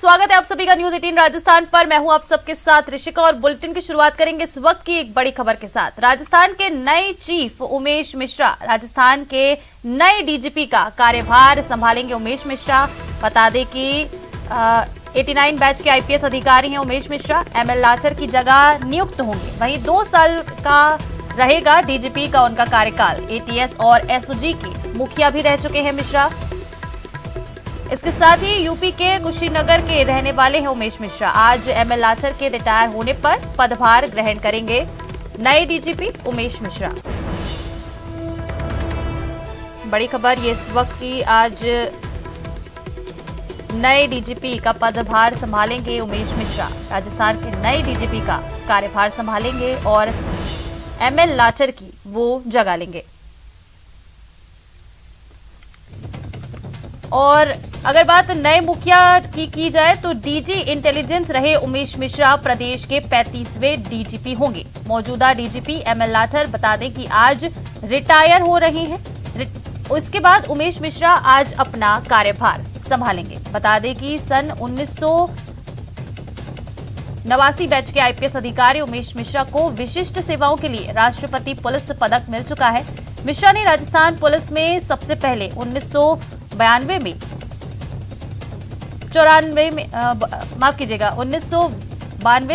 स्वागत है आप सभी का न्यूज 18 राजस्थान पर। मैं हूं आप सबके साथ ऋषिका और बुलेटिन की शुरुआत करेंगे इस वक्त की एक बड़ी खबर के साथ। राजस्थान के नए चीफ उमेश मिश्रा राजस्थान के नए डीजीपी का कार्यभार संभालेंगे। उमेश मिश्रा बता दें कि 89 बैच के आईपीएस अधिकारी हैं उमेश मिश्रा। एमएल लाठर की जगह नियुक्त होंगे। वहीं 2 साल का रहेगा डीजीपी का उनका कार्यकाल। एटीएस और एसओजी के मुखिया भी रह चुके हैं मिश्रा। इसके साथ ही यूपी के कुशीनगर के रहने वाले हैं उमेश मिश्रा। आज एमएल लाठर के रिटायर होने पर पदभार ग्रहण करेंगे नए डीजीपी उमेश मिश्रा। बड़ी खबर ये इस वक्त की, आज नए डीजीपी का पदभार संभालेंगे उमेश मिश्रा। राजस्थान के नए डीजीपी का कार्यभार संभालेंगे और एमएल लाठर की वो जगह लेंगे। और अगर बात नए मुखिया की जाए तो डीजी इंटेलिजेंस रहे उमेश मिश्रा प्रदेश के 35वें डीजीपी होंगे। मौजूदा डीजीपी एमएल लाठर बता दें कि आज रिटायर हो रहे हैं। उसके बाद उमेश मिश्रा आज अपना कार्यभार संभालेंगे। बता दें कि सन 1989 बैच के आईपीएस अधिकारी उमेश मिश्रा को विशिष्ट सेवाओं के लिए राष्ट्रपति पुलिस पदक मिल चुका है। मिश्रा ने राजस्थान पुलिस में सबसे पहले 1992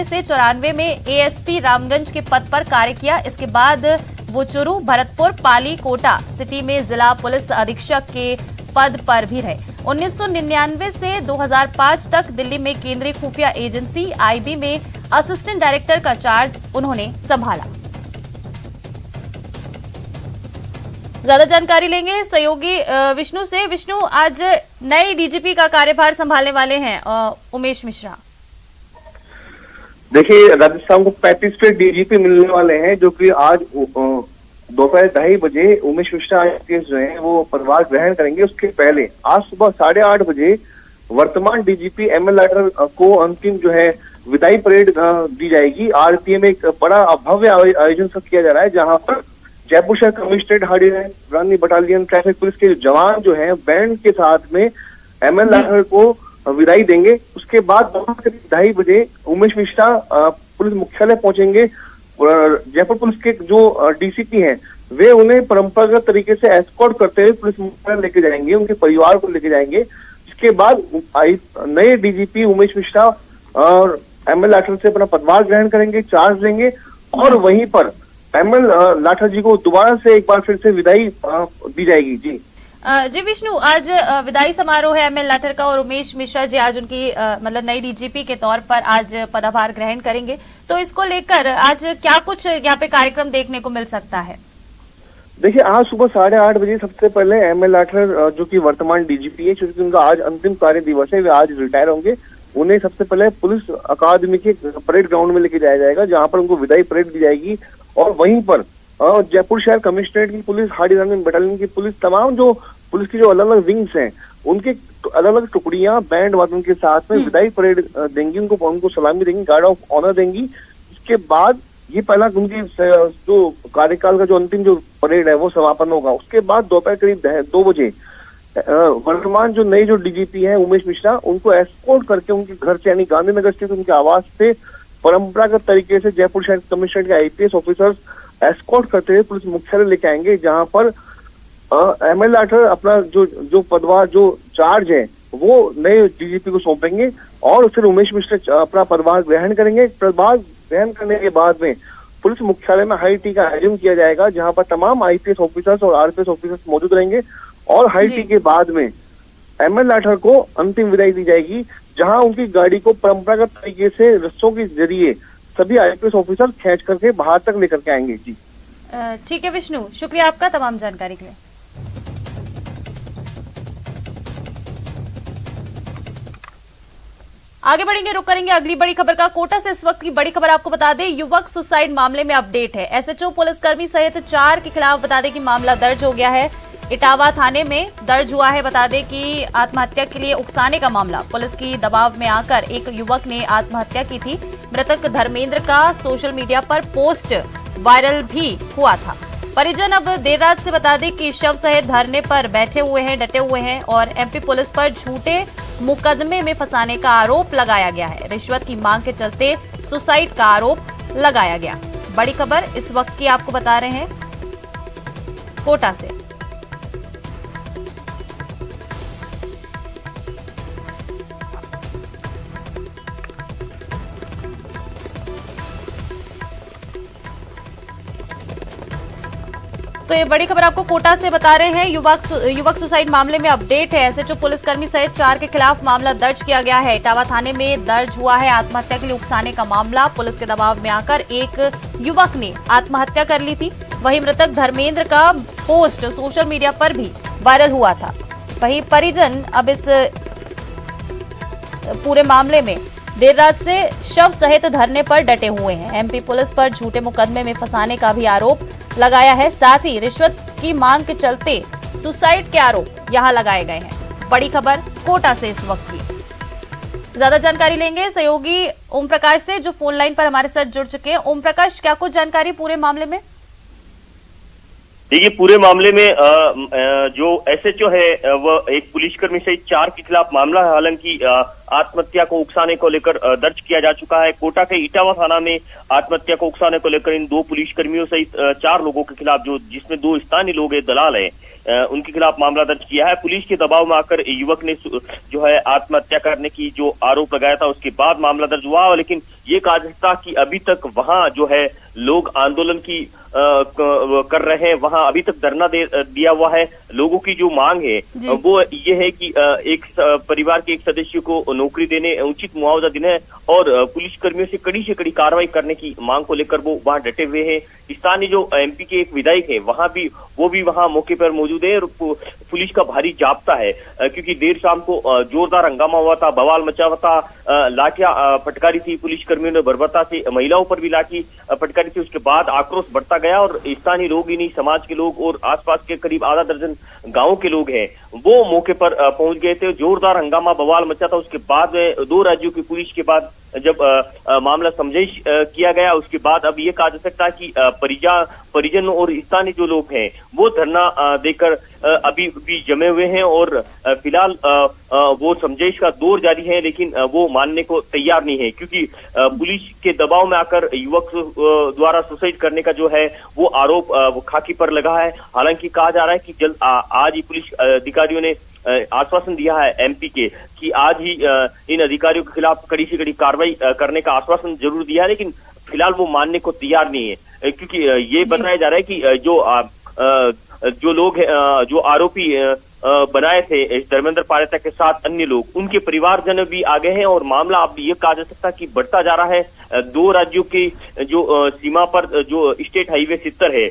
से 94 में एएसपी रामगंज के पद पर कार्य किया। इसके बाद वो चुरू, भरतपुर, पाली, कोटा सिटी में जिला पुलिस अधीक्षक के पद पर भी रहे। 1999 से 2005 तक दिल्ली में केंद्रीय खुफिया एजेंसी आईबी में असिस्टेंट डायरेक्टर का चार्ज उन्होंने संभाला। ज्यादा जानकारी लेंगे सहयोगी विष्णु से। विष्णु, आज नए डीजीपी का कार्यभार संभालने वाले हैं उमेश मिश्रा। देखिए, राजस्थान को 35वें डीजीपी मिलने वाले हैं, जो कि आज दोपहर 2:30 बजे उमेश मिश्रा आईपीएस जो है वो पदभार ग्रहण करेंगे। उसके पहले आज सुबह 8:30 बजे वर्तमान डीजीपी एमएल लाठर को अंतिम जो है विदाई परेड दी जाएगी। आरटीए में एक बड़ा भव्य आयोजन किया जा रहा है, जहां पर जयपुर शहर कमिश्नरेट हाड़ी बटालियन ट्रैफिक पुलिस के जवान जो हैं बैंड के साथ में एमएल लाठर को विदाई देंगे। उसके बाद 2:30 बजे उमेश मिश्रा पुलिस मुख्यालय पहुंचेंगे। जयपुर पुलिस के जो डीसीपी हैं वे उन्हें परंपरागत तरीके से एस्कॉर्ट करते हुए पुलिस मुख्यालय लेके जाएंगे, उनके परिवार को लेके जाएंगे। इसके बाद नए डीजीपी उमेश मिश्रा और एमएल लाठर से अपना पदभार ग्रहण करेंगे, चार्ज लेंगे और वहीं पर एमएल लाठर जी को दोबारा से एक बार फिर से विदाई दी जाएगी। जी विष्णु, आज विदाई समारोह है एमएल लाठर का और उमेश मिश्रा जी आज उनकी मतलब नई डीजीपी के तौर पर आज पदभार ग्रहण करेंगे। तो इसको लेकर आज क्या कुछ यहाँ पे कार्यक्रम देखने को मिल सकता है? देखिए, आज सुबह 8:30 बजे सबसे पहले एमएल लाठर जो कि वर्तमान डीजीपी है, क्योंकि उनका आज अंतिम कार्य दिवस है, वे आज रिटायर होंगे। उन्हें सबसे पहले पुलिस अकादमी के परेड ग्राउंड में लेके जाया जाएगा, जहां पर उनको विदाई परेड दी जाएगी। और वहीं पर जयपुर शहर कमिश्नरेट की पुलिस, हाड़ी बटालियन की पुलिस, तमाम जो पुलिस की जो अलग अलग विंग्स हैं उनके अलग अलग टुकड़ियां बैंड वादन के साथ में विदाई परेड देंगी, उनको सलामी देंगी, गार्ड ऑफ ऑनर देंगी। इसके बाद ये पहला उनकी जो कार्यकाल का जो अंतिम जो परेड है वो समापन होगा। उसके बाद दोपहर करीब 2 बजे वर्तमान जो नए जो डीजीपी हैं उमेश मिश्रा, उनको एस्कॉर्ट करके उनके घर से यानी गांधीनगर स्थित उनके आवास से परंपरागत तरीके से जयपुर शहर कमिश्नरेट के आईपीएस ऑफिसर्स एस्कॉर्ट करते हुए पुलिस मुख्यालय लेके आएंगे, जहां पर एमएल लाठर अपना जो पदभार जो चार्ज है वो नए डीजीपी को सौंपेंगे और फिर उमेश मिश्रा अपना पदभार ग्रहण करेंगे। पदभार ग्रहण करने के बाद में पुलिस मुख्यालय में हाई टी का आयोजन किया जाएगा, जहां पर तमाम आईपीएस ऑफिसर्स और आरपीएस ऑफिसर्स मौजूद रहेंगे और हाई टी के बाद में एमएल लाठर को अंतिम विदाई दी जाएगी, जहां उनकी गाड़ी को परंपरागत तरीके से रस्सों के जरिए सभी आईपीएस ऑफिसर खींच करके बाहर तक लेकर के आएंगे। जी ठीक है विष्णु, शुक्रिया आपका तमाम जानकारी के लिए। आगे बढ़ेंगे, रुक करेंगे अगली बड़ी खबर का। कोटा से इस वक्त की बड़ी खबर आपको बता दें, युवक सुसाइड मामले में अपडेट है। एसएचओ पुलिसकर्मी सहित 4 के खिलाफ बता दें कि मामला दर्ज हो गया है। इटावा थाने में दर्ज हुआ है। बता दें कि आत्महत्या के लिए उकसाने का मामला। पुलिस की दबाव में आकर एक युवक ने आत्महत्या की थी। मृतक धर्मेंद्र का सोशल मीडिया पर पोस्ट वायरल भी हुआ था। परिजन अब देर रात से बता दें कि शव सहित धरने पर बैठे हुए हैं, डटे हुए हैं और एमपी पुलिस पर झूठे मुकदमे में फंसाने का आरोप लगाया गया है। रिश्वत की मांग के चलते सुसाइड का आरोप लगाया गया। बड़ी खबर इस वक्त की आपको बता रहे हैं कोटा से। तो ये बड़ी खबर आपको कोटा से बता रहे हैं। युवक सुसाइड मामले में अपडेट है। एसएचओ पुलिसकर्मी सहित 4 के खिलाफ मामला दर्ज किया गया है। इटावा थाने में दर्ज हुआ है आत्महत्या के लिए उकसाने का मामला। पुलिस के दबाव में आकर एक युवक ने आत्महत्या कर ली थी। वहीं मृतक धर्मेंद्र का पोस्ट सोशल मीडिया पर भी वायरल हुआ था। वहीं परिजन अब इस पूरे मामले में देर रात से शव सहित धरने पर डटे हुए हैं। एमपी पुलिस पर झूठे मुकदमे में फंसाने का भी आरोप लगाया है। साथ ही रिश्वत की मांग के चलते सुसाइड के आरोप यहां लगाए गए हैं। बड़ी खबर कोटा से इस वक्त की। ज्यादा जानकारी लेंगे सहयोगी ओम प्रकाश से, जो फोन लाइन पर हमारे साथ जुड़ चुके हैं। ओम प्रकाश, क्या कुछ जानकारी पूरे मामले में? देखिए, पूरे मामले में जो एसएचओ है वह एक पुलिसकर्मी सहित 4 के खिलाफ मामला है। हालांकि आत्महत्या को उकसाने को लेकर दर्ज किया जा चुका है। कोटा के इटावा थाना में आत्महत्या को उकसाने को लेकर इन 2 पुलिसकर्मियों सहित 4 लोगों के खिलाफ, जिसमें 2 स्थानीय लोग हैं, दलाल हैं, उनके खिलाफ मामला दर्ज किया है। पुलिस के दबाव में आकर युवक ने जो है आत्महत्या करने की जो आरोप लगाया था, उसके बाद मामला दर्ज हुआ। लेकिन ये कहा जा सकता कि अभी तक वहां जो है लोग आंदोलन की कर रहे हैं, वहां अभी तक धरना दिया हुआ है। लोगों की जो मांग है वो ये है कि एक परिवार के एक सदस्य को नौकरी देने, उचित मुआवजा देने और पुलिसकर्मियों से कड़ी कार्रवाई करने की मांग को लेकर वो वहां डटे हुए हैं। स्थानीय जो एमपी के एक विधायक है वो भी वहां मौके पर मौजूद है और पुलिस का भारी जाब्ता है, क्योंकि देर शाम को जोरदार हंगामा हुआ था, बवाल मचा हुआ था, लाठियां फटकारी थी, पुलिसकर्मियों ने बर्बरता से महिलाओं पर भी लाठी फटकारी थी। उसके बाद आक्रोश बढ़ता गया और स्थानीय लोग, इन्हीं समाज के लोग और आसपास के करीब आधा दर्जन गांव के लोग हैं, वो मौके पर पहुंच गए थे। जोरदार हंगामा बवाल मचा था। उसके बाद 2 राज्यों की पुलिस के बाद जब मामला समझाइश किया गया, उसके बाद अब ये कहा जा सकता है कि परिजन और स्थानीय जो लोग हैं वो धरना देकर अभी भी जमे हुए हैं और फिलहाल वो समझाइश का दौर जारी है, लेकिन वो मानने को तैयार नहीं है, क्योंकि पुलिस के दबाव में आकर युवक द्वारा सुसाइड करने का जो है वो आरोप वो खाकी पर लगा है। हालांकि कहा जा रहा है कि जल्द आज ही पुलिस अधिकारियों ने आश्वासन दिया है एमपी के कि आज ही इन अधिकारियों के खिलाफ कड़ी से कड़ी कार्रवाई करने का आश्वासन जरूर दिया है, लेकिन फिलहाल वो मानने को तैयार नहीं है, क्योंकि ये बताया जा रहा है कि जो लोग जो आरोपी बनाए थे धर्मेंद्र पारेता के साथ अन्य लोग, उनके परिवारजन भी आगे हैं और मामला अब ये कहा जा सकता कि बढ़ता जा रहा है। 2 राज्यों की जो सीमा पर जो स्टेट हाईवे 70 है,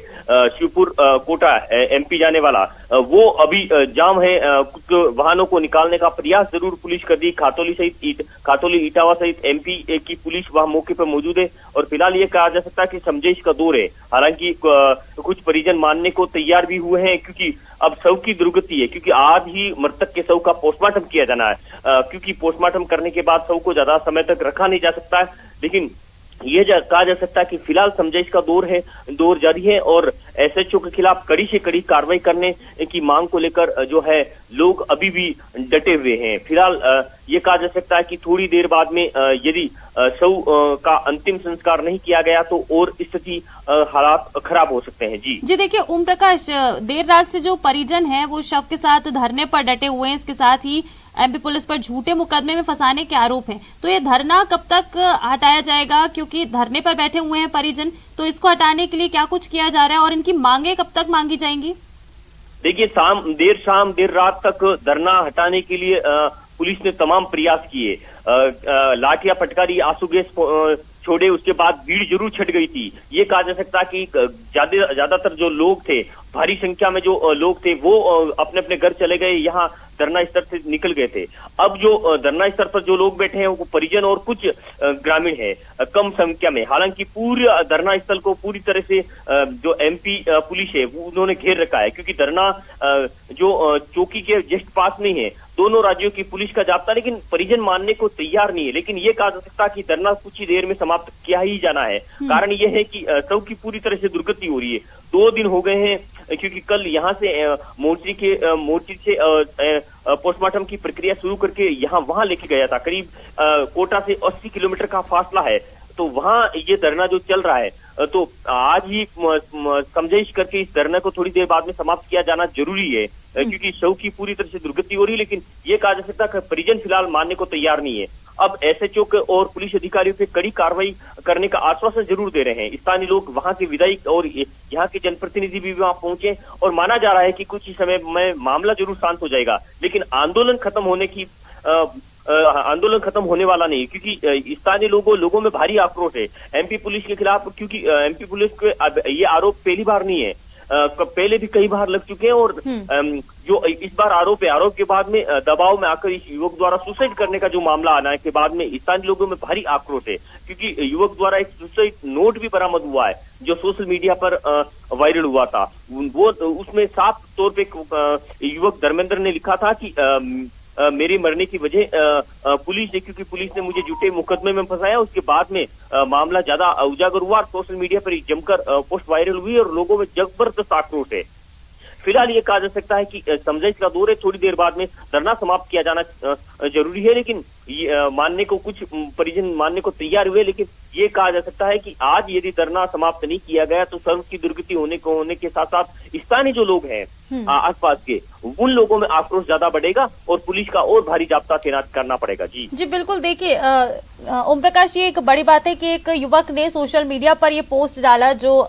शिवपुर कोटा एमपी जाने वाला, वो अभी जाम है। कुछ वाहनों को निकालने का प्रयास जरूर पुलिस कर दी। खातौली इटावा सहित एमपी की पुलिस वहां मौके पर मौजूद है और फिलहाल ये कहा जा सकता है कि समझाइश का दौर है। हालांकि कुछ परिजन मानने को तैयार भी हुए हैं, क्योंकि अब शव की दुर्गति है, क्योंकि आज ही मृतक के शव का पोस्टमार्टम किया जाना है, क्योंकि पोस्टमार्टम करने के बाद शव को ज्यादा समय तक रखा नहीं जा सकता है। लेकिन ये कहा जा सकता है कि फिलहाल समझाइश का दौर जारी है और एसएचओ के खिलाफ कड़ी से कड़ी कार्रवाई करने की मांग को लेकर जो है लोग अभी भी डटे हुए हैं। फिलहाल ये कहा जा सकता है कि थोड़ी देर बाद में यदि शव का अंतिम संस्कार नहीं किया गया तो और स्थिति हालात खराब हो सकते हैं। जी देखिए ओम प्रकाश, देर रात से जो परिजन है वो शव के साथ धरने पर डटे हुए हैं। इसके साथ ही एमपी पुलिस पर झूठे मुकदमे में फंसाने के आरोप हैं। तो ये धरना कब तक हटाया जाएगा, क्योंकि धरने पर बैठे हुए हैं परिजन, तो इसको हटाने के लिए क्या कुछ किया जा रहा है और इनकी मांगे कब तक मांगी जाएंगी? देखिए, देर रात तक धरना हटाने के लिए पुलिस ने तमाम प्रयास किए। लाठियां फटकारी, आंसू गैस छोड़े, उसके बाद भीड़ जरूर छट गई थी। ये कहा जा सकता कि ज्यादातर जो लोग थे, भारी संख्या में जो लोग थे, वो अपने अपने घर चले गए। यहाँ धरना स्थल से निकल गए थे। अब जो धरना स्थल पर जो लोग बैठे हैं वो परिजन और कुछ ग्रामीण है, कम संख्या में। हालांकि पूरे धरना स्थल को पूरी तरह से जो एमपी पुलिस है उन्होंने घेर रखा है, क्योंकि धरना जो चौकी के जस्ट पास नहीं है, दोनों राज्यों की पुलिस का जाब्ता, लेकिन परिजन मानने को तैयार नहीं है। लेकिन ये कहा जा सकता कि धरना कुछ ही देर में समाप्त किया ही जाना है। कारण ये है कि शव की पूरी तरह से दुर्गति हो रही है। 2 दिन हो गए हैं, क्योंकि कल यहाँ से मोर्ची से पोस्टमार्टम की प्रक्रिया शुरू करके यहाँ वहां लेके गया था। करीब कोटा से 80 किलोमीटर का फासला है, तो वहां ये धरना जो चल रहा है, तो आज ही समझाइश करके इस धरना को थोड़ी देर बाद में समाप्त किया जाना जरूरी है, क्योंकि शव की पूरी तरह से दुर्गति हो रही है। लेकिन ये कहा जा सकता है कि परिजन फिलहाल मानने को तैयार नहीं है। अब एसएचओ और पुलिस अधिकारियों पे कड़ी कार्रवाई करने का आश्वासन जरूर दे रहे हैं। स्थानीय लोग, वहां के विधायक और यहाँ के जनप्रतिनिधि भी वहां पहुंचे, और माना जा रहा है कि कुछ ही समय में मामला जरूर शांत हो जाएगा। लेकिन आंदोलन खत्म होने वाला नहीं, क्योंकि स्थानीय लोगों में भारी आक्रोश है एमपी पुलिस के खिलाफ, क्योंकि एमपी पुलिस के ये आरोप पहली बार नहीं है, पहले भी कई बार लग चुके हैं। और जो इस बार आरोप के बाद में दबाव में आकर इस युवक द्वारा सुसाइड करने का जो मामला आने के बाद में स्थानीय लोगों में भारी आक्रोश है, क्योंकि युवक द्वारा एक सुसाइड नोट भी बरामद हुआ है जो सोशल मीडिया पर वायरल हुआ था। वो उसमें साफ तौर पे युवक धर्मेंद्र ने लिखा था कि मेरे मरने की वजह पुलिस है, क्योंकि पुलिस ने मुझे झूठे मुकदमे में फंसाया। उसके बाद में मामला ज्यादा उजागर हुआ, सोशल मीडिया पर जमकर पोस्ट वायरल हुई और लोगों में जबरदस्त आक्रोश है। फिलहाल ये कहा जा सकता है कि समझाइश का दौर है, थोड़ी देर बाद में धरना समाप्त किया जाना जरूरी है। लेकिन मानने को कुछ परिजन मानने को तैयार हुए, लेकिन ये कहा जा सकता है कि आज यदि धरना समाप्त नहीं किया गया तो सर्व की दुर्गति होने के साथ साथ स्थानीय जो लोग हैं आसपास के, उन लोगों में आक्रोश ज्यादा बढ़ेगा और पुलिस का और भारी जाब्ता तैनात करना पड़ेगा। जी बिल्कुल। देखिए ओम प्रकाश, ये एक बड़ी बात है कि एक युवक ने सोशल मीडिया पर ये पोस्ट डाला, जो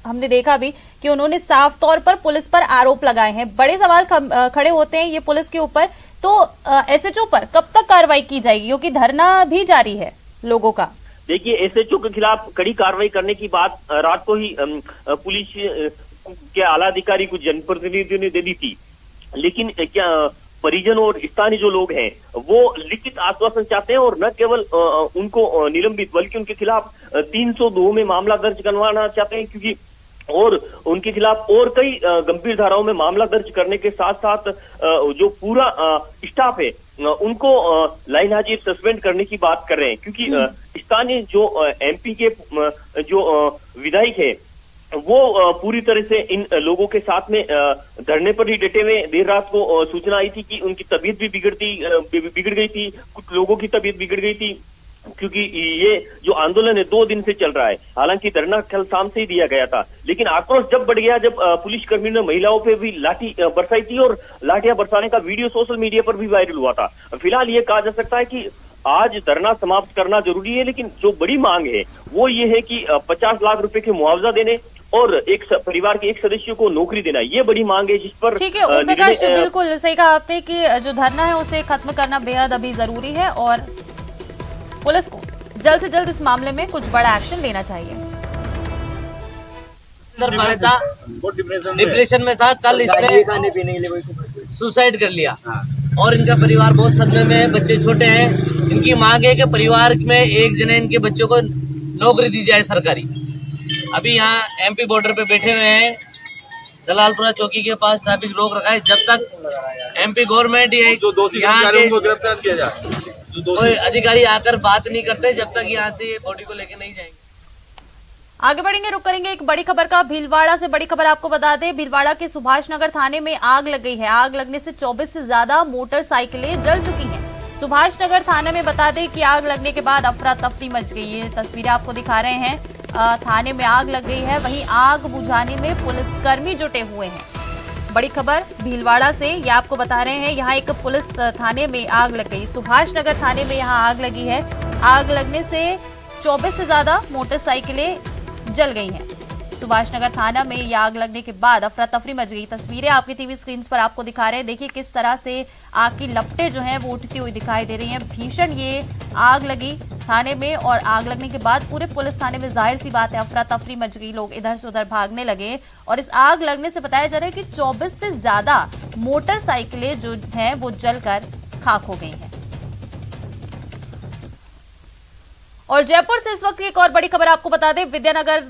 हमने देखा भी कि उन्होंने साफ तौर पर पुलिस पर आरोप लगाए हैं। बड़े सवाल खड़े होते हैं ये पुलिस के ऊपर, तो एसएचओ पर कब तक कार्रवाई की जाएगी, क्योंकि धरना भी जारी है लोगों का। देखिए, एसएचओ के खिलाफ कड़ी कार्रवाई करने की बात रात को ही पुलिस के आला अधिकारी को जनप्रतिनिधियों ने दे दी थी, लेकिन क्या परिजन और स्थानीय जो लोग हैं वो लिखित आश्वासन चाहते हैं, और न केवल उनको निलंबित बल्कि उनके खिलाफ 302 में मामला दर्ज करवाना चाहते हैं, क्योंकि और उनके खिलाफ और कई गंभीर धाराओं में मामला दर्ज करने के साथ साथ जो पूरा स्टाफ है उनको लाइन हाजिर सस्पेंड करने की बात कर रहे हैं, क्योंकि स्थानीय जो एमपी के जो विधायक है वो पूरी तरह से इन लोगों के साथ में धरने पर ही डटे हुए। देर रात को सूचना आई थी कि उनकी तबीयत भी बिगड़ गई थी, कुछ लोगों की तबीयत बिगड़ गई थी, क्योंकि ये जो आंदोलन है 2 दिन से चल रहा है। हालांकि धरना कल शाम से ही दिया गया था, लेकिन आक्रोश जब बढ़ गया जब पुलिस कर्मियों ने महिलाओं पे भी लाठी बरसाई थी, और लाठियां बरसाने का वीडियो सोशल मीडिया पर भी वायरल हुआ था। फिलहाल ये कहा जा सकता है कि आज धरना समाप्त करना जरूरी है, लेकिन जो बड़ी मांग है वो ये है कि 50 लाख रुपए के मुआवजा देने और एक परिवार के एक सदस्य को नौकरी देना, ये बड़ी मांग है जिस पर ठीक है ओम प्रकाश, बिल्कुल सही कहा आपने कि जो धरना है उसे खत्म करना बेहद अभी जरूरी है, और पुलिस को जल्द से जल्द इस मामले में कुछ बड़ा एक्शन लेना चाहिए। डिप्रेशन में था, कल इसने खाने पीने के लिए सुसाइड कर लिया, और इनका परिवार बहुत सदमे में है, बच्चे छोटे हैं। इनकी मांग है कि परिवार में एक जने इनके बच्चों को नौकरी दी जाए सरकारी। अभी यहाँ एमपी बॉर्डर पे बैठे हुए हैं, दलालपुरा चौकी के पास ट्रैफिक रोक रखा है। जब तक एमपी गवर्नमेंट यहाँ के कोई अधिकारी आकर बात नहीं करते, जब तक यहाँ से ये बॉडी को लेके नहीं जाएंगे। आगे बढ़ेंगे, रुक करेंगे एक बड़ी खबर का। भीलवाड़ा से बड़ी खबर आपको बता दें, भीलवाड़ा के सुभाष नगर थाने में आग लग गई है। आग लगने से 24 से ज्यादा मोटरसाइकिलें जल चुकी हैं। सुभाष नगर थाने में बता दें कि आग लगने के बाद अफरा तफरी मच गई। ये तस्वीरें आपको दिखा रहे हैं, थाने में आग लग गई है, वहीं आग बुझाने में पुलिसकर्मी जुटे हुए हैं। बड़ी खबर भीलवाड़ा से, ये आपको बता रहे हैं, यहाँ एक पुलिस थाने में आग लग गई। सुभाष नगर थाने में यहाँ आग लगी है। आग लगने से 24 से ज्यादा मोटरसाइकिलें जल गई हैं। सुभाष नगर थाना में ये आग लगने के बाद अफरा तफरी मच गई। तस्वीरें आपकी टीवी स्क्रीन पर आपको दिखा रहे हैं। देखिए किस तरह से आग की लपटें जो हैं वो उठती हुई दिखाई दे रही हैं। भीषण ये आग लगी थाने में और आग लगने के बाद पूरे पुलिस थाने में जाहिर सी बात है अफरा तफरी मच गई। लोग इधर से उधर भागने लगे और इस आग लगने से बताया जा रहा है कि 24 से ज्यादा मोटरसाइकिलें जो हैं वो जलकर खाक हो गई हैं। और जयपुर से इस वक्त की एक और बड़ी खबर आपको बता दें, विद्यानगर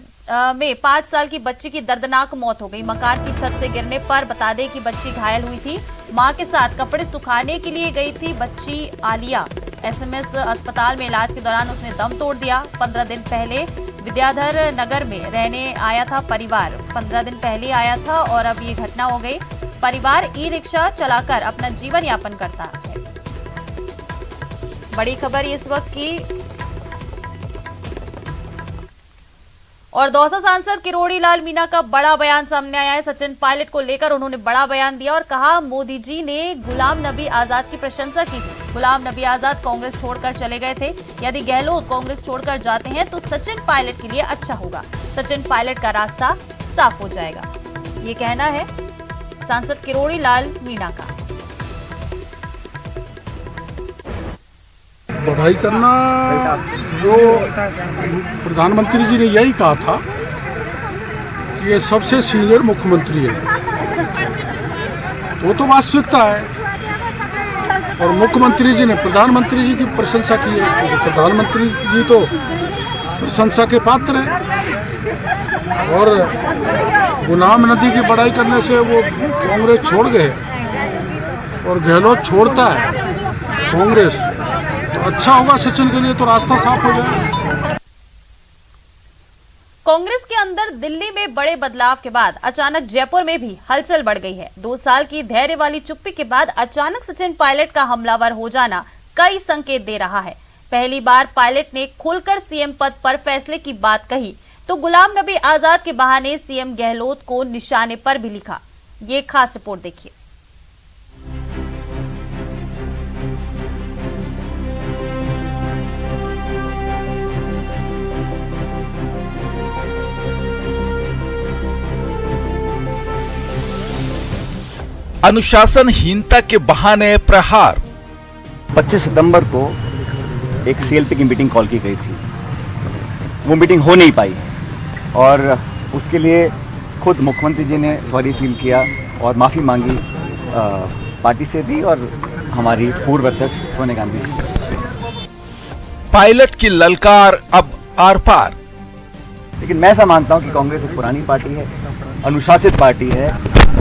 में 5 साल की बच्ची की दर्दनाक मौत हो गई। मकान की छत से गिरने पर बता दें कि बच्ची घायल हुई थी। मां के साथ कपड़े सुखाने के लिए गई थी बच्ची आलिया। एसएमएस अस्पताल में इलाज के दौरान उसने दम तोड़ दिया। 15 दिन पहले विद्याधर नगर में रहने आया था परिवार। 15 दिन पहले आया था और अब ये घटना हो गई। परिवार ई रिक्शा चलाकर अपना जीवन यापन करता है। बड़ी खबर इस वक्त की। और दौसा सांसद किरोड़ी लाल मीणा का बड़ा बयान सामने आया है। सचिन पायलट को लेकर उन्होंने बड़ा बयान दिया और कहा मोदी जी ने गुलाम नबी आजाद की प्रशंसा की थी। गुलाम नबी आजाद कांग्रेस छोड़कर चले गए थे। यदि गहलोत कांग्रेस छोड़कर जाते हैं तो सचिन पायलट के लिए अच्छा होगा। सचिन पायलट का रास्ता साफ हो जाएगा, ये कहना है सांसद किरोड़ी लाल मीणा का। बधाई करना, जो प्रधानमंत्री जी ने यही कहा था कि ये सबसे सीनियर मुख्यमंत्री है, वो तो वास्तविकता है। और मुख्यमंत्री जी ने प्रधानमंत्री जी की प्रशंसा की है, तो प्रधानमंत्री जी तो प्रशंसा के पात्र हैं। और गुलाम नबी की बड़ाई करने से वो कांग्रेस छोड़ गए और गहलोत छोड़ता है कांग्रेस, तो अच्छा होगा सचिन के लिए, तो रास्ता साफ हो जाएगा। कांग्रेस के अंदर दिल्ली में बड़े बदलाव के बाद अचानक जयपुर में भी हलचल बढ़ गई है। 2 साल की धैर्य वाली चुप्पी के बाद अचानक सचिन पायलट का हमलावर हो जाना कई संकेत दे रहा है। पहली बार पायलट ने खुलकर सीएम पद पर फैसले की बात कही तो गुलाम नबी आजाद के बहाने सीएम गहलोत को निशाने पर भी लिखा। ये खास रिपोर्ट देखिए। अनुशासनहीनता के बहाने प्रहार। 25 सितंबर को एक सीएलपी की मीटिंग कॉल की गई थी, वो मीटिंग हो नहीं पाई और उसके लिए खुद मुख्यमंत्री जी ने सॉरी फील किया और माफ़ी मांगी पार्टी से भी और हमारी पूर्व अध्यक्ष सोनिया गांधी। पायलट की ललकार अब आर पार। लेकिन मैं ऐसा मानता हूं कि कांग्रेस एक पुरानी पार्टी है, अनुशासित पार्टी है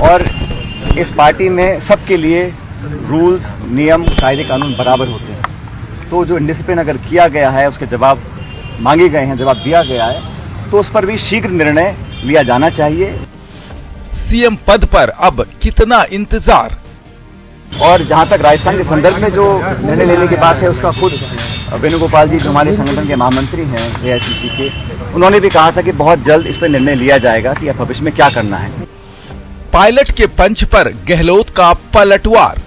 और इस पार्टी में सबके लिए रूल्स, नियम, कायदे कानून बराबर होते हैं। तो जो इंडिसिप्लिन अगर किया गया है, उसके जवाब मांगे गए हैं, जवाब दिया गया है, तो उस पर भी शीघ्र निर्णय लिया जाना चाहिए। सीएम पद पर अब कितना इंतजार। और जहां तक राजस्थान के संदर्भ में जो निर्णय लेने की बात है, उसका खुद वेणुगोपाल जी जो हमारे संगठन के महामंत्री हैं AICC के, उन्होंने भी कहा था कि बहुत जल्द इस पर निर्णय लिया जाएगा कि भविष्य में क्या करना है। पायलट के पंच पर गहलोत का पलटवार।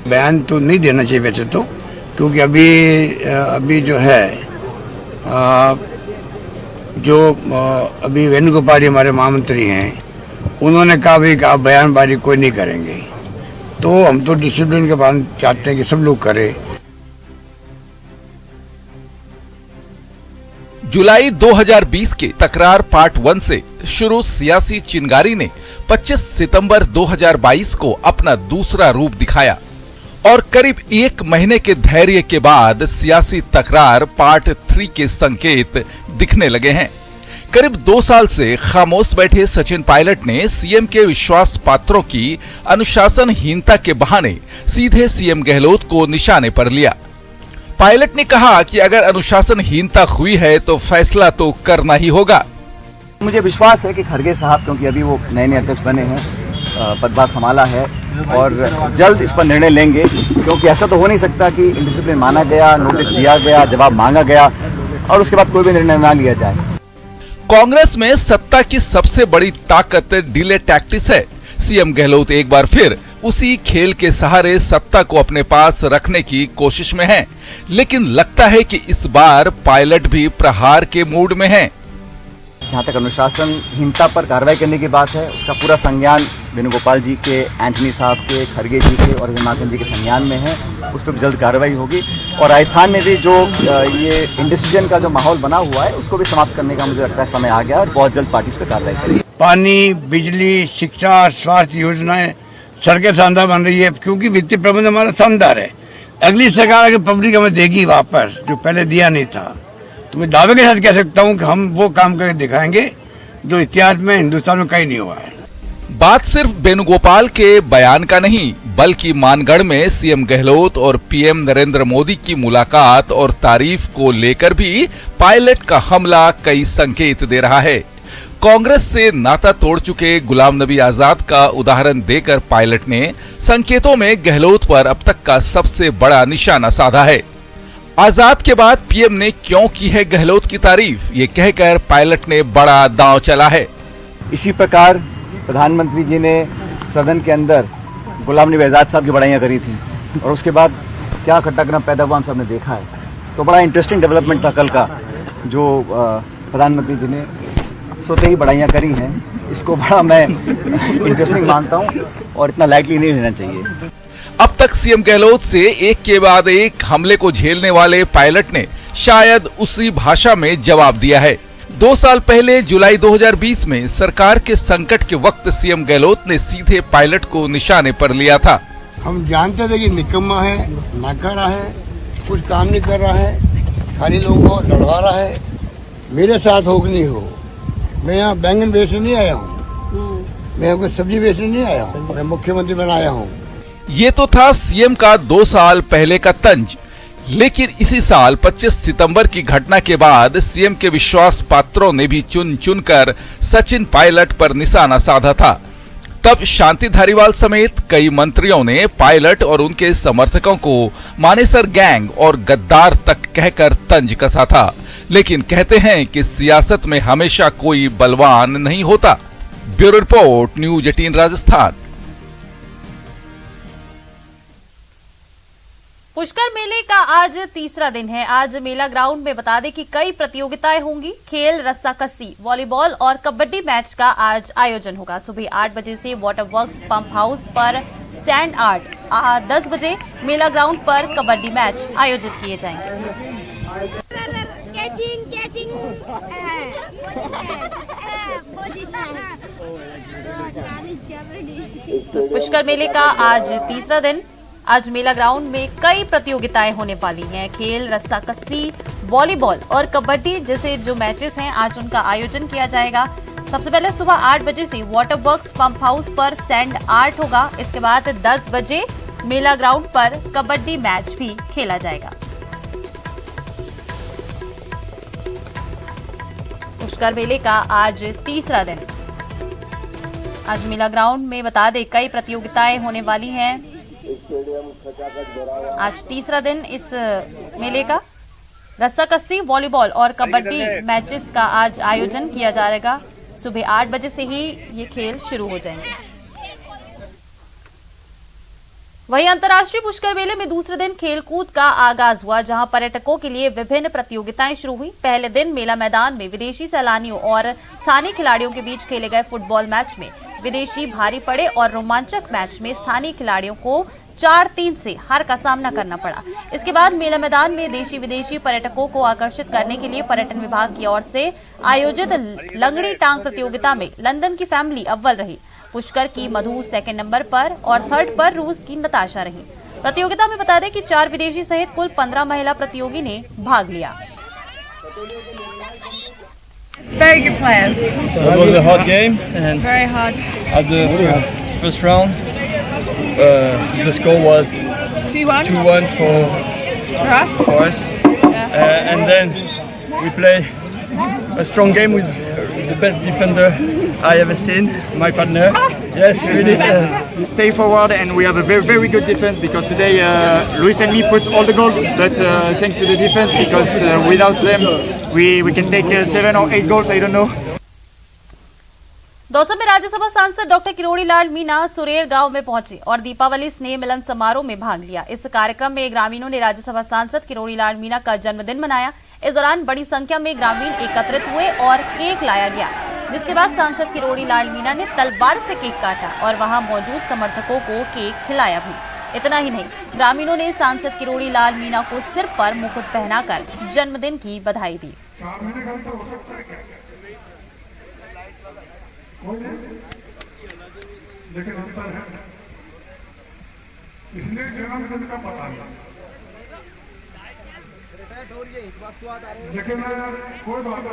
बयान तो नहीं देना चाहिए वैसे तो, क्योंकि अभी जो है अभी वेणुगोपाल जी हमारे महामंत्री हैं, उन्होंने कहा भी कि आप बयानबाजी कोई नहीं करेंगे। तो हम तो डिसिप्लिन के पालन चाहते हैं कि सब लोग करें। जुलाई 2020 के तकरार पार्ट 1 से शुरू सियासी चिंगारी ने 25 सितंबर 2022 को अपना दूसरा रूप दिखाया और करीब 1 महीने के धैर्य के बाद सियासी तकरार पार्ट 3 के संकेत दिखने लगे हैं। करीब 2 साल से खामोश बैठे सचिन पायलट ने सीएम के विश्वास पात्रों की अनुशासनहीनता के बहाने सीधे सीएम गहलोत को निशाने पर लिया। पायलट ने कहा कि अगर अनुशासनहीनता हुई है तो फैसला तो करना ही होगा। मुझे विश्वास है कि खड़गे साहब, क्योंकि अभी वो नए अध्यक्ष बने हैं, पदभार संभाला है और जल्द इस पर निर्णय लेंगे, क्योंकि ऐसा तो हो नहीं सकता कि इंडिसिप्लिन माना गया, नोटिस दिया गया, जवाब मांगा गया और उसके बाद कोई भी निर्णय ना लिया जाए। कांग्रेस में सत्ता की सबसे बड़ी ताकत डिले टैक्टिस है। सीएम गहलोत एक बार फिर उसी खेल के सहारे सत्ता को अपने पास रखने की कोशिश में हैं, लेकिन लगता है कि इस बार पायलट भी प्रहार के मूड में हैं। जहाँ तक अनुशासनहीनता पर कार्रवाई करने की बात है, उसका पूरा संज्ञान वेणुगोपाल जी के, एंटनी साहब के, खड़गे जी के और हिमाचल जी के संज्ञान में है। उस पर जल्द कार्रवाई होगी और राजस्थान में भी जो ये इंडिसीजन का जो माहौल बना हुआ है उसको भी समाप्त करने का मुझे लगता है समय आ गया और बहुत जल्द पार्टी इस पर कार्रवाई करेगी। पानी, बिजली, शिक्षा, स्वास्थ्य योजनाएं, सड़कें शानदार बन रही है क्योंकि वित्तीय प्रबंध हमारा शानदार है। अगली सरकार अगर पब्लिक हमें देगी वापस जो पहले दिया नहीं था, तो मैं दावे के साथ कह सकता हूं कि हम वो काम करके दिखाएंगे जो इतिहास में हिंदुस्तान में कहीं नहीं हुआ है। बात सिर्फ वेणुगोपाल के बयान का नहीं, बल्कि मानगढ़ में सीएम गहलोत और पीएम नरेंद्र मोदी की मुलाकात और तारीफ को लेकर भी पायलट का हमला कई संकेत दे रहा है। कांग्रेस से नाता तोड़ चुके गुलाम नबी आजाद का उदाहरण देकर पायलट ने संकेतों में गहलोत पर अब तक का सबसे बड़ा निशाना साधा है। आजाद के बाद पीएम ने क्यों की है गहलोत की तारीफ, ये कहकर पायलट ने बड़ा दांव चला है। इसी प्रकार प्रधानमंत्री जी ने सदन के अंदर गुलाम नबी आजाद साहब की बड़ाइयाँ करी थी और उसके बाद क्या घटनाक्रम पैदा हुआ हम सब ने देखा है। तो बड़ा इंटरेस्टिंग डेवलपमेंट था कल का, जो प्रधानमंत्री जी ने सोते ही बड़ाइयाँ करी हैं। इसको बड़ा मैं इंटरेस्टिंग मानता हूँ और इतना लाइटली नहीं लेना चाहिए। अब तक सीएम गहलोत से एक के बाद एक हमले को झेलने वाले पायलट ने शायद उसी भाषा में जवाब दिया है। 2 साल पहले जुलाई 2020 में सरकार के संकट के वक्त सीएम गहलोत ने सीधे पायलट को निशाने पर लिया था। हम जानते थे कि निकम्मा है, नाकारा है, कुछ काम नहीं कर रहा है, खाली लोगों को लड़वा रहा है। मेरे साथ हो कि नहीं हो, मैं यहाँ बैंगन बेचने नहीं आया हूँ, मैं यहाँ कोई सब्जी बेचने नहीं आया हूँ, मैं मुख्यमंत्री बनाया हूँ। ये तो था सीएम का 2 साल पहले का तंज, लेकिन इसी साल 25 सितंबर की घटना के बाद सीएम के विश्वास पात्रों ने भी चुन चुनकर सचिन पायलट पर निशाना साधा था। तब शांति धारीवाल समेत कई मंत्रियों ने पायलट और उनके समर्थकों को मानेसर गैंग और गद्दार तक कहकर तंज कसा था। लेकिन कहते हैं कि सियासत में हमेशा कोई बलवान नहीं होता। Bureau report, news 18 Rajasthan. Pushkar मेले का आज तीसरा दिन है। आज मेला ग्राउंड में बता दें कि कई प्रतियोगिताएं होंगी। खेल, रस्साकस्सी, वॉलीबॉल और कबड्डी मैच का आज आयोजन होगा। सुबह 8 बजे से वाटर वर्क्स पंप हाउस पर सैंड आर्ट, 10 बजे मेला ग्राउंड पर कबड्डी मैच आयोजित किए जाएंगे। पुष्कर मेले का आज तीसरा दिन। आज मेला ग्राउंड में कई प्रतियोगिताएं होने वाली हैं। खेल, रस्साकस्सी, वॉलीबॉल और कबड्डी जैसे जो मैचेस हैं आज उनका आयोजन किया जाएगा। सबसे पहले सुबह 8 बजे से वाटर वर्क्स पंप हाउस पर सैंड आर्ट होगा। इसके बाद 10 बजे मेला ग्राउंड पर कबड्डी मैच भी खेला जाएगा। पुष्कर मेले का आज तीसरा दिन। आज मेला ग्राउंड में बता दें कई प्रतियोगिताएं होने वाली हैं। आज तीसरा दिन इस मेले का। रस्साकस्सी, वॉलीबॉल और कबड्डी मैचेस का आज आयोजन किया जाएगा। सुबह 8 बजे से ही ये खेल शुरू हो जाएंगे। वहीं अंतर्राष्ट्रीय पुष्कर मेले में दूसरे दिन खेलकूद का आगाज हुआ, जहां पर्यटकों के लिए विभिन्न प्रतियोगिताएं शुरू हुई। पहले दिन मेला मैदान में विदेशी सैलानियों और स्थानीय खिलाड़ियों के बीच खेले गए फुटबॉल मैच में विदेशी भारी पड़े और रोमांचक मैच में स्थानीय खिलाड़ियों को 4-3 से हार का सामना करना पड़ा। इसके बाद मेला मैदान में देशी विदेशी पर्यटकों को आकर्षित करने के लिए पर्यटन विभाग की ओर से आयोजित लंगड़ी टांग प्रतियोगिता में लंदन की फैमिली अव्वल रही। पुष्कर की मधु सेकंड नंबर पर और थर्ड पर रूस की नताशा रही। प्रतियोगिता में बता दें कि 4 विदेशी सहित कुल 15 महिला प्रतियोगी ने भाग लिया। Very good players. So it was a hard game and Very hard. at the first round the score was 2-1 for us. And then we played a strong game with the best defender I ever seen, my partner. Yes, really. Stay forward and we have a very, very good defense because today Luis and me put all the goals, but thanks to the defense because without them we can take 7 or 8 goals, I don't know. Dausa में राज्यसभा सांसद doctor Kirori Lal Meena सुरेर गांव में पहुंचे और दीपावली स्नेह मिलन समारोह में भाग लिया। इस कार्यक्रम में ग्रामीणों ने राज्यसभा सांसद किरोड़ी लाल मीणा का जन्मदिन मनाया। इस दौरान बड़ी संख्या में ग्रामीण एकत्रित हुए और केक लाया गया, जिसके बाद सांसद किरोड़ी लाल मीणा ने तलवार से केक काटा और वहां मौजूद समर्थकों को केक खिलाया भी। इतना ही नहीं, ग्रामीणों ने सांसद किरोड़ी लाल मीणा को सिर पर मुकुट पहनाकर जन्मदिन की बधाई दी। इसलिए जन्मदिन का पता नहीं, लेकिन कोई बात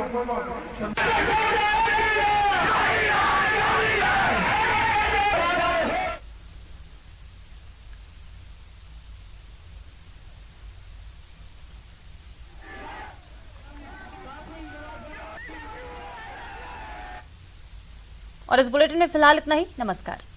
और इस बुलेटिन में फिलहाल इतना ही। नमस्कार।